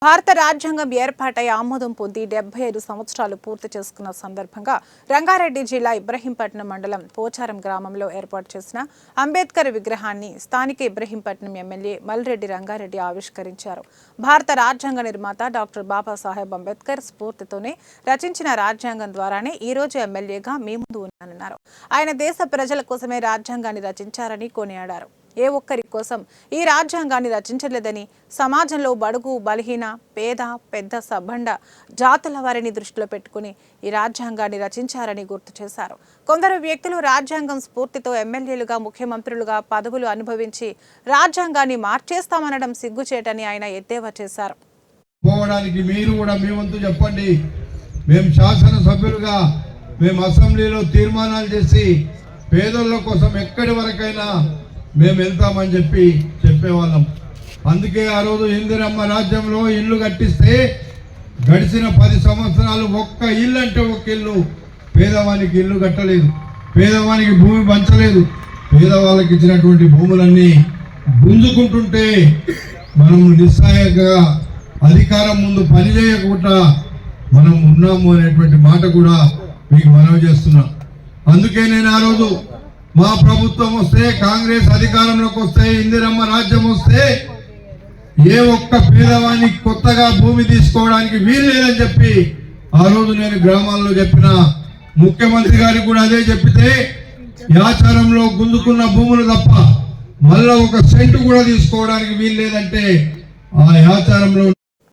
భారత రాజ్యాంగం ఏర్పాటై ఆమోదం పొంది 75 సంవత్సరాలు పూర్తి చేసుకున్న సందర్భంగా రంగారెడ్డి జిల్లా ఇబ్రహీంపట్నం మండలం పోచారం గ్రామంలో ఏర్పాటు చేసిన అంబేద్కర్ విగ్రహాన్ని స్థానిక ఇబ్రహీంపట్నం ఎమ్మెల్యే మల్రెడ్డి రంగారెడ్డి ఆవిష్కరించారు. భారత రాజ్యాంగ నిర్మాత డాక్టర్ బాబాసాహెబ్ అంబేద్కర్ స్ఫూర్తితోనే రచించిన రాజ్యాంగం ద్వారానే ఈ రోజు ఎమ్మెల్యేగా మీ ముందు ఉన్నానన్నారు. ఆయన దేశ ప్రజల కోసమే రాజ్యాంగాన్ని రచించారని కొనియాడారు. ఏ ఒక్కరి కోసం ఈ రాజ్యాంగాన్ని రచించలేదని, సమాజంలో బడుగు బలహీన పేద పెద్ద సబ్బండ జాతుల వారిని దృష్టిలో పెట్టుకుని ఈ రాజ్యాంగాన్ని రచించారని గుర్తు చేశారు. కొందరు వ్యక్తులు రాజ్యాంగం స్ఫూర్తితో ఎమ్మెల్యేలుగా ముఖ్యమంత్రులుగా పదవులు అనుభవించి రాజ్యాంగాన్ని మార్చేస్తామనడం సిగ్గుచేటని ఆయన ఎద్దేవా చేశారు. మీరు కూడా మీ వంతు చెప్పండి. మేము శాసనసభ్యులుగా మేము అసెంబ్లీలో తీర్మానాలు చేసి పేదల కోసం ఎక్కడి వరకైనా మేము వెళ్తామని చెప్పేవాళ్ళం. అందుకే ఆ రోజు ఇందిరమ్మ రాజ్యంలో ఇల్లు కట్టిస్తే గడిచిన 10 సంవత్సరాలు ఒక్క ఇల్లు అంటే ఒక్క ఇల్లు పేదవానికి ఇల్లు కట్టలేదు, పేదవానికి భూమి పంచలేదు. పేదవాళ్ళకి ఇచ్చినటువంటి భూములన్నీ గుంజుకుంటుంటే మనం నిస్సహాయంగా అధికారం ముందు పనిచేయకుండా మనం ఉన్నాము అనేటువంటి మాట కూడా మీకు మనవి చేస్తున్నా. అందుకే నేను ఆ రోజు మా ప్రభుత్వం వస్తే, కాంగ్రెస్ అధికారంలోకి వస్తే, ఇందిరమ్మ రాజ్యం వస్తే ఏ ఒక్క పేదవానికి కొత్తగా భూమి తీసుకోవడానికి వీలు లేదని చెప్పి ఆ రోజు నేను గ్రామాల్లో చెప్పిన. ముఖ్యమంత్రి గారికి కూడా అదే చెప్పితే యాచారంలో గుంజుకున్న భూములు తప్ప మళ్ళా ఒక సెంటు కూడా తీసుకోవడానికి వీలు లేదంటే ఆ యాచారంలో